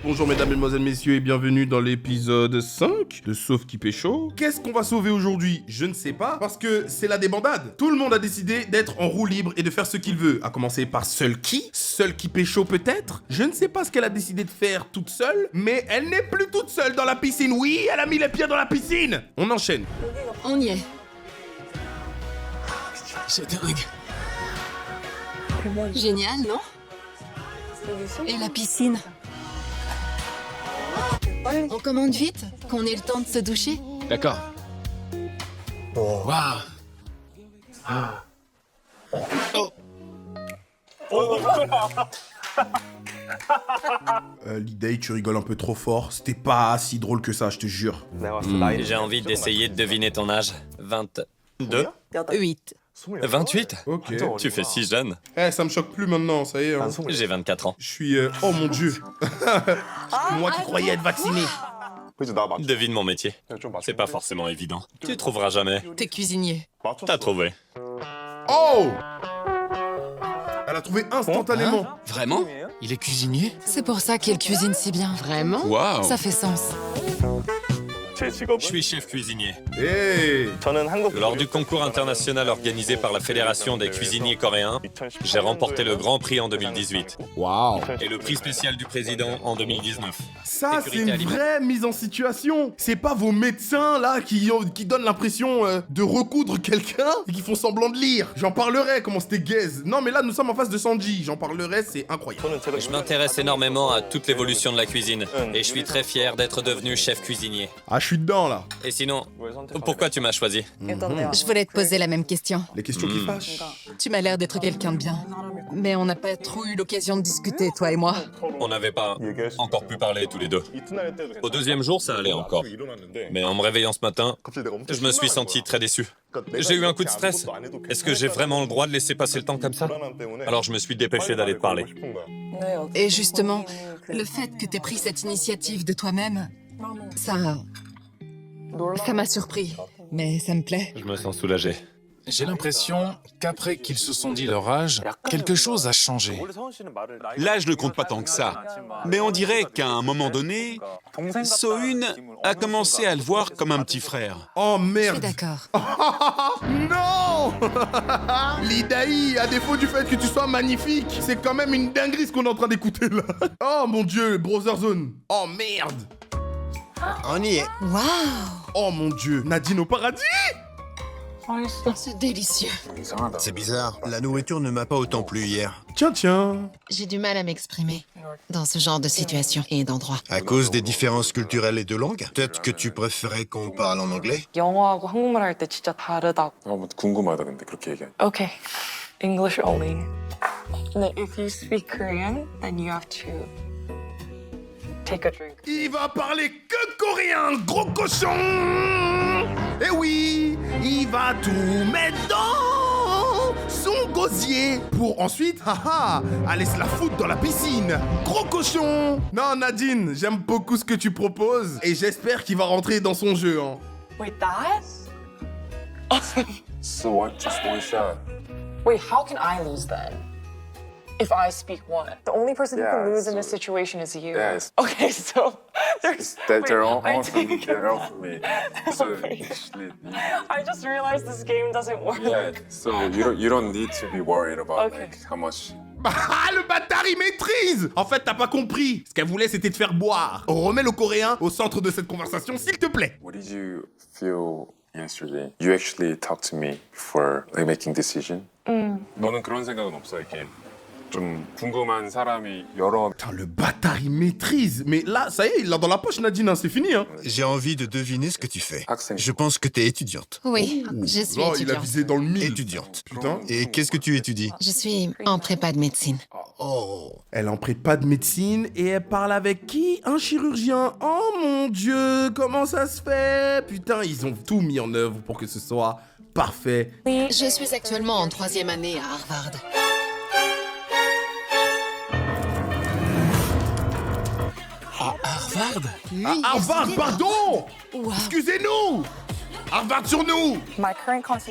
Bonjour mesdames, mesdemoiselles, messieurs et bienvenue dans l'épisode 5 de Sauve qui Pécho. Qu'est-ce qu'on va sauver aujourd'hui? Je ne sais pas, parce que c'est la débandade. Tout le monde a décidé d'être en roue libre et de faire ce qu'il veut. À commencer par Seul qui Pécho peut-être? Je ne sais pas ce qu'elle a décidé de faire toute seule, mais elle n'est plus toute seule dans la piscine. Oui, elle a mis les pieds dans la piscine. On enchaîne. On y est. C'est dingue. Génial, non? Et la piscine? On commande vite, qu'on ait le temps de se doucher. D'accord. Waouh. L'idée, tu rigoles un peu trop fort. C'était pas si drôle que ça, je te jure. J'ai envie d'essayer de deviner ton âge. 22? 8. 28? Ok. Tu fais si jeune. Ça me choque plus maintenant, ça y est. Hein. J'ai 24 ans. Je suis... Oh mon dieu. Moi qui croyais être vacciné. Devine mon métier. C'est pas forcément évident. Tu trouveras jamais. T'es cuisinier. T'as trouvé. Oh! Elle a trouvé instantanément. Vraiment? Il est cuisinier? C'est pour ça qu'il cuisine si bien. Vraiment? Waouh. Ça fait sens. Je suis chef cuisinier. Hey! Lors du concours international organisé par la Fédération des cuisiniers coréens, j'ai remporté le Grand Prix en 2018 Waouh! et le prix spécial du président en 2019. Ça, c'est Sécurité une alimentaire. vraie mise en situation. C'est pas vos médecins, là, qui donnent l'impression de recoudre quelqu'un et qui font semblant de lire. J'en parlerai, comment c'était gaze. Non, mais là, nous sommes en face de Sanji. J'en parlerai, c'est incroyable. Je m'intéresse énormément à toute l'évolution de la cuisine et je suis très fier d'être devenu chef cuisinier. Ah, je suis dedans, là. Et sinon, pourquoi tu m'as choisi? Je voulais te poser la même question. Les questions qui fâchent. Tu m'as l'air d'être quelqu'un de bien. Mais on n'a pas trop eu l'occasion de discuter, toi et moi. On n'avait pas encore pu parler tous les deux. Au deuxième jour, ça allait encore. Mais en me réveillant ce matin, je me suis senti très déçu. J'ai eu un coup de stress. Est-ce que j'ai vraiment le droit de laisser passer le temps comme ça? Alors je me suis dépêché d'aller te parler. Et justement, le fait que t'aies pris cette initiative de toi-même, ça m'a surpris. Mais ça me plaît. Je me sens soulagé. J'ai l'impression qu'après qu'ils se sont dit leur âge, quelque chose a changé. L'âge ne compte pas tant que ça. Mais on dirait qu'à un moment donné, Sohun a commencé à le voir comme un petit frère. Oh, Je suis merde. d'accord. Non! L'Idaï, à défaut du fait que tu sois magnifique, c'est quand même une dinguerie ce qu'on est en train d'écouter, là. Oh, mon dieu, Brother Zone. Oh, merde. On y est. Waouh! Oh, mon dieu. Nadine au paradis? C'est délicieux. C'est bizarre, la nourriture ne m'a pas autant plu hier. Tiens, tiens. J'ai du mal à m'exprimer dans ce genre de situation et d'endroit. À cause des différences culturelles et de langue? Peut-être que tu préférais qu'on parle en anglais? 영어하고 한국말 할 때 진짜 다르다고. 궁금하다 근데 그렇게 얘기하니. Okay, English only. 근데 if you speak Korean, then you have to take a drink. Il va parler que coréen, gros cochon! Eh oui, il va tout mettre dans son gosier pour ensuite, aller se la foutre dans la piscine. Gros cochon! Non, Nadine, j'aime beaucoup ce que tu proposes et j'espère qu'il va rentrer dans son jeu. Hein. Wait, that? So what? Just one shot. Wait, how can I lose then? If I speak one, the only person who can Yeah, lose in this so- situation is you. Yes. Okay, so there's. They're all I for me. take- They're all for me. So Okay. actually, I just realized this game doesn't work. yeah. So you don't need to be worried about Okay. like how much. Ah, le bâtard, il maîtrise! En fait, t'as pas compris. Ce qu'elle voulait, c'était te faire boire. Remets le coréen au centre de cette conversation, s'il te plaît. What did you feel yesterday? You actually talked to me before like making decision. 너는 그런 생각은 없어 이렇게 좀 궁금한 사람이 여러. Putain, le bâtard, il maîtrise. Mais là, ça y est, il l'a dans la poche, Nadine, hein, c'est fini. Hein. J'ai envie de deviner ce que tu fais. 학생. Je pense que t'es étudiante. Oui, je suis Oh, il a étudiante. visé dans le mille. Étudiante. Putain. Et qu'est-ce que tu étudies? Je suis en prépa de médecine. Oh. Elle en prépa de médecine et elle parle avec qui? Un chirurgien. Oh mon dieu, comment ça se fait? Putain, ils ont tout mis en œuvre pour que ce soit parfait. Je suis actuellement en 3e année à Harvard. À Harvard? Ah, Harvard, pardon! Waouh! Excusez-nous! Harvard sur nous!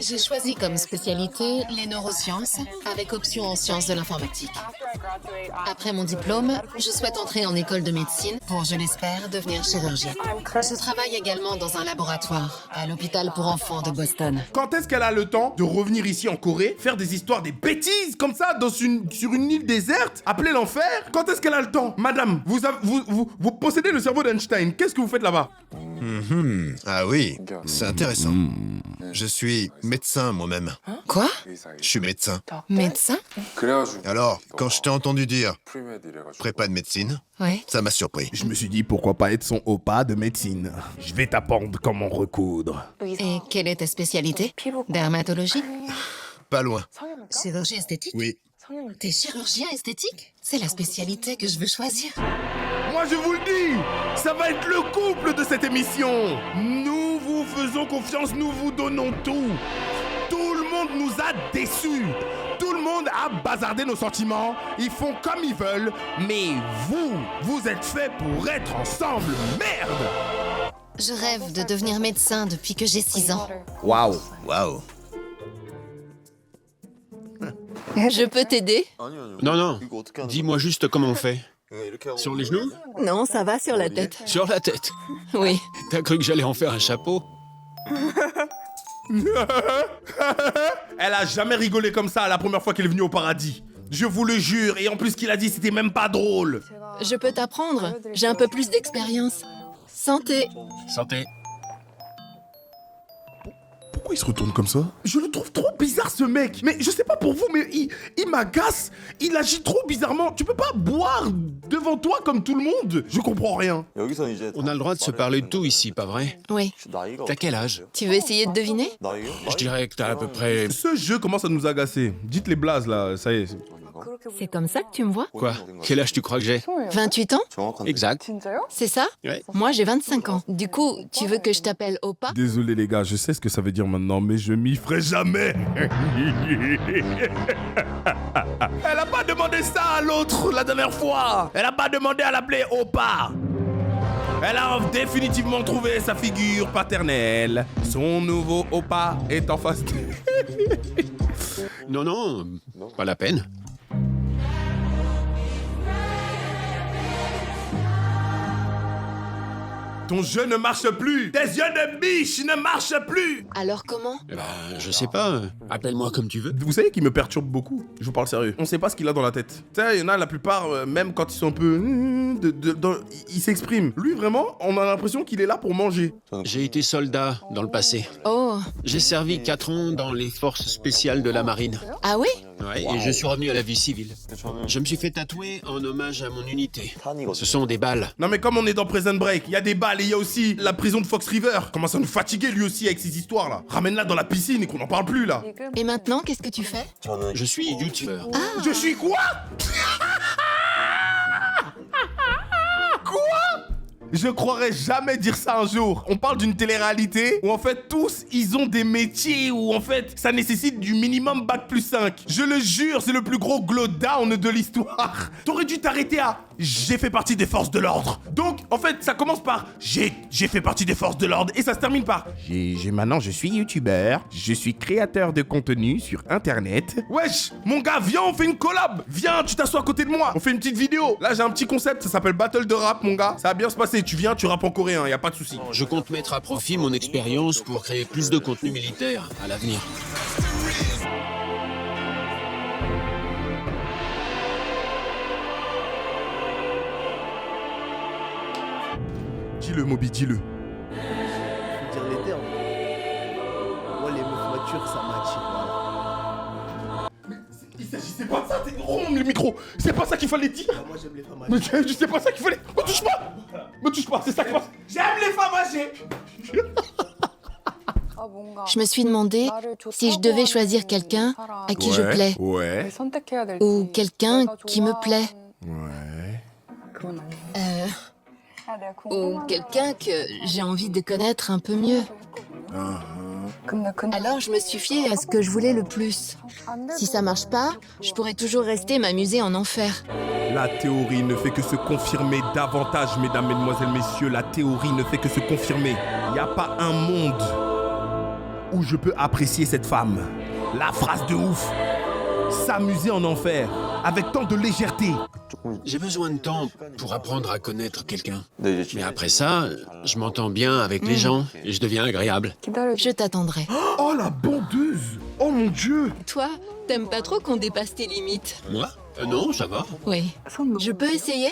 J'ai choisi comme spécialité les neurosciences, avec option en sciences de l'informatique. Après mon diplôme, je souhaite entrer en école de médecine pour, je l'espère, devenir chirurgien. Je travaille également dans un laboratoire à l'hôpital pour enfants de Boston. Quand est-ce qu'elle a le temps de revenir ici en Corée, faire des histoires, des bêtises comme ça sur une île déserte, appelée l'enfer? Quand est-ce qu'elle a le temps? Madame, vous possédez le cerveau d'Einstein. Qu'est-ce que vous faites là-bas? Ah oui, c'est intéressant. Je suis médecin moi-même. Quoi? Je suis médecin. Médecin? Alors, quand je t'ai entendu dire prépa de médecine, Oui. ça m'a surpris. Je me suis dit, pourquoi pas être son oppa de médecine? Je vais t'apprendre comment recoudre. Et quelle est ta spécialité? Dermatologie? Pas loin. Chirurgie esthétique? Oui. T'es chirurgien esthétique? C'est la spécialité que je veux choisir. Moi, je vous le dis, ça va être le couple de cette émission. Nous vous faisons confiance, nous vous donnons tout. Tout le monde nous a déçus. Tout le monde a bazardé nos sentiments. Ils font comme ils veulent. Mais vous êtes faits pour être ensemble. Merde! Je rêve de devenir médecin depuis que j'ai 6 ans. Waouh. Waouh. Je peux t'aider? Non, non. Dis-moi juste comment on fait. Sur les genoux? Non, ça va sur la tête. Sur la tête. Oui. T'as cru que j'allais en faire un chapeau? Elle a jamais rigolé comme ça la première fois qu'elle est venue au paradis. Je vous le jure. Et en plus, ce qu'il a dit, c'était même pas drôle. Je peux t'apprendre. J'ai un peu plus d'expérience. Santé. Santé. Pourquoi il se retourne comme ça? Je le trouve trop bizarre, ce mec. Mais je sais pas pour vous, mais il m'agace. Il agit trop bizarrement. Tu peux pas boire devant toi comme tout le monde. Je comprends rien. On a le droit de se parler de tout ici, pas vrai? Oui. T'as quel âge? Tu veux essayer de deviner? Je dirais que t'as à peu près... Ce jeu commence à nous agacer. Dites les blazes, là. Ça y est. C'est comme ça que tu me vois? Quoi? Quel âge tu crois que j'ai? 28 ans? Exact. C'est ça? Ouais. Moi, j'ai 25 ans. Du coup, tu veux que je t'appelle Oppa? Désolé, les gars. Je sais ce que ça veut dire maintenant, mais je m'y ferai jamais. Elle a pas demandé ça à l'autre la dernière fois. Elle a pas demandé à l'appeler Oppa. Elle a définitivement trouvé sa figure paternelle. Son nouveau Oppa est en face d'elle. Non, non, pas la peine. Ton jeu ne marche plus. Tes yeux de biche ne marchent plus. Alors comment? Je sais pas. Appelle-moi comme tu veux. Vous savez qui me perturbe beaucoup? Je vous parle sérieux. On sait pas ce qu'il a dans la tête. Tu sais, il y en a la plupart, même quand ils sont un peu... ils s'expriment. Lui, vraiment, on a l'impression qu'il est là pour manger. J'ai été soldat dans le passé. Oh. J'ai servi 4 ans dans les forces spéciales de la marine. Ah oui? Ouais, et je suis revenu à la vie civile. Je me suis fait tatouer en hommage à mon unité. Ce sont des balles. Non mais comme on est dans Prison Break, il y a des balles et il y a aussi la prison de Fox River. Commence à nous fatiguer lui aussi avec ces histoires là. Ramène-la dans la piscine et qu'on n'en parle plus là. Et maintenant, qu'est-ce que tu fais? Je suis youtubeur. Je suis quoi? Quoi? Je croirais jamais dire ça un jour. On parle d'une télé-réalité où en fait tous ils ont des métiers où en fait ça nécessite du minimum bac+5. Je le jure, c'est le plus gros glow down de l'histoire. T'aurais dû t'arrêter à j'ai fait partie des forces de l'ordre. Donc en fait ça commence par j'ai fait partie des forces de l'ordre et ça se termine par maintenant je suis youtubeur, je suis créateur de contenu sur internet. Wesh, mon gars, viens on fait une collab. Viens, tu t'assois à côté de moi, on fait une petite vidéo. Là j'ai un petit concept, ça s'appelle Battle de rap mon gars. Ça va bien se passer. Tu viens, tu rappes en coréen, y a pas de souci. Je compte mettre à profit mon expérience pour créer plus de contenu militaire à l'avenir. Dis-le, Moby, dis-le. Faut dire les termes. Moi, les meufs matures, ça m'attire. Voilà. Il s'agissait pas de ça, t'es rond le micro. C'est pas ça qu'il fallait dire. Moi, j'aime les femmes Mais âgées. je sais pas ça qu'il fallait. Me touche pas. Me touche pas, c'est ça qui passe. J'aime les femmes âgées. Je me suis demandé si je devais choisir quelqu'un à qui je plais Ouais. ou quelqu'un qui me plaît. Ouais. Ou quelqu'un que j'ai envie de connaître un peu mieux. Alors je me suis fiée à ce que je voulais le plus. Si ça marche pas, je pourrais toujours rester m'amuser en enfer. La théorie ne fait que se confirmer davantage, mesdames, mesdemoiselles, messieurs. La théorie ne fait que se confirmer. Il n'y a pas un monde où je peux apprécier cette femme. La phrase de ouf. S'amuser en enfer, avec tant de légèreté. J'ai besoin de temps pour apprendre à connaître quelqu'un. Mais après ça, je m'entends bien avec les gens et je deviens agréable. Je t'attendrai. Oh la bondeuse. Oh mon Dieu. Toi, t'aimes pas trop qu'on dépasse tes limites? Moi Non, ça va. Oui. Je peux essayer?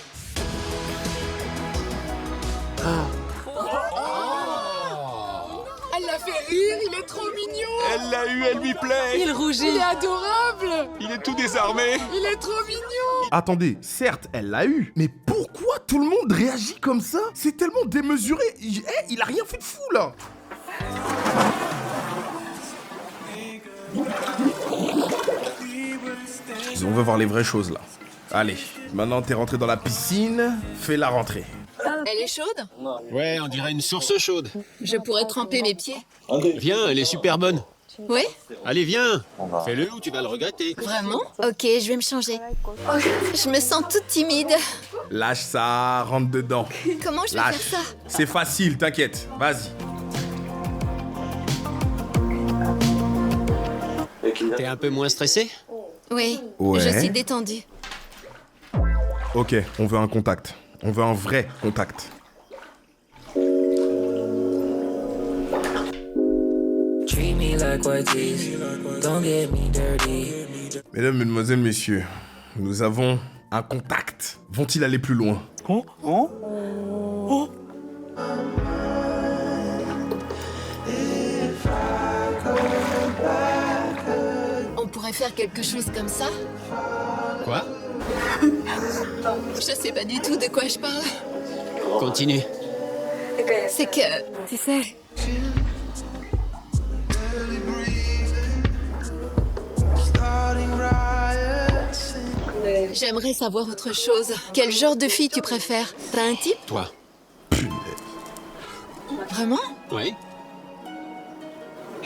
Elle l'a fait rire, il est trop mignon. Elle l'a eu, elle lui plaît. Il rougit. Il est adorable. Il est tout désarmé. Il est trop mignon. Attendez, certes, elle l'a eu, mais pourquoi tout le monde réagit comme ça? C'est tellement démesuré. Il a rien fait de fou, là. On veut voir les vraies choses, là. Allez, maintenant t'es rentré dans la piscine, fais la rentrée. Elle est chaude? Ouais, on dirait une source chaude. Je pourrais tremper mes pieds. Viens, elle est super bonne. Oui? Allez, viens. Fais-le ou tu vas le regretter. Vraiment? Ok, je vais me changer. Je me sens toute timide. Lâche ça, rentre dedans. Comment je vais Lâche. faire ça? C'est facile, t'inquiète. Vas-y. T'es un peu moins stressé? Oui, Ouais. je suis détendue. Ok, on veut un contact. On veut un vrai contact. Mesdames, mesdemoiselles, messieurs, nous avons un contact. Vont-ils aller plus loin? On pourrait faire quelque chose comme ça? Quoi? Je sais pas du tout de quoi je parle. Continue. C'est que, tu sais... J'aimerais savoir autre chose. Quel genre de fille tu préfères? T'as un type? Toi. Vraiment? Oui.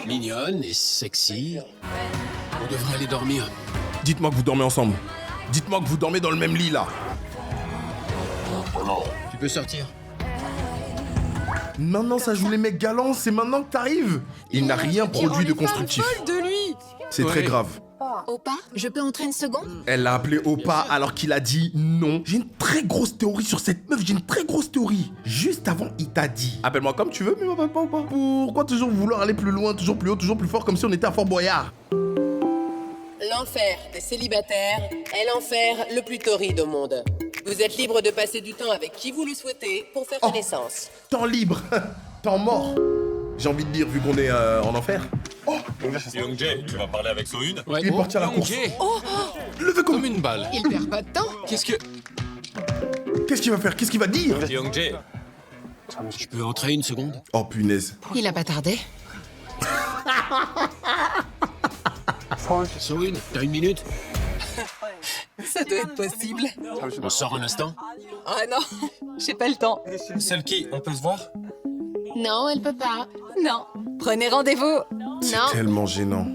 Mignonne et sexy. On devrait aller dormir. Dites-moi que vous dormez ensemble. Dites-moi que vous dormez dans le même lit, là. Tu peux sortir. Maintenant, ça joue les mecs galants, c'est maintenant que t'arrives. Il n'a rien produit de constructif. De lui. C'est très grave. Opa, je peux entrer une seconde? Elle l'a appelé Opa alors qu'il a dit non. J'ai une très grosse théorie sur cette meuf, j'ai une très grosse théorie. Juste avant, il t'a dit appelle-moi comme tu veux, mais m'appelle pas Opa. Pourquoi toujours vouloir aller plus loin, toujours plus haut, toujours plus fort, comme si on était à Fort Boyard? L'enfer des célibataires est l'enfer le plus torride au monde. Vous êtes libre de passer du temps avec qui vous le souhaitez pour faire connaissance. Temps libre, temps mort. J'ai envie de dire, vu qu'on est en enfer. Oh, Young-jae, tu vas parler avec So-Eun? Ouais. il est parti à la course. Levez Comme une balle. Il perd pas de temps. Qu'est-ce que... Qu'est-ce qu'il va faire? Qu'est-ce qu'il va dire? Young-jae, Je peux entrer une seconde? Oh punaise. Il a pas tardé. So-Eun, t'as une minute? Ça doit être possible. On sort un instant? Ah non, j'ai pas le temps. celle qui, on peut se voir? Non, elle peut pas. Non. Prenez rendez-vous. C'est Non. tellement gênant.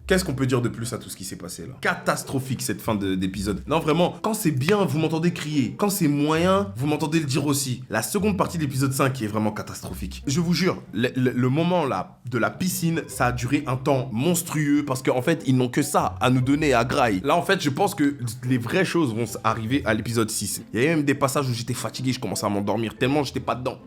Qu'est-ce qu'on peut dire de plus à tout ce qui s'est passé là? Catastrophique cette fin d'épisode. Non vraiment, quand c'est bien, vous m'entendez crier. Quand c'est moyen, vous m'entendez le dire aussi. La seconde partie de l'épisode 5 est vraiment catastrophique. Je vous jure, le moment là de la piscine, ça a duré un temps monstrueux parce qu'en fait, ils n'ont que ça à nous donner à graille. Là en fait, je pense que les vraies choses vont arriver à l'épisode 6. Il y a même des passages où j'étais fatigué, je commençais à m'endormir tellement j'étais pas dedans.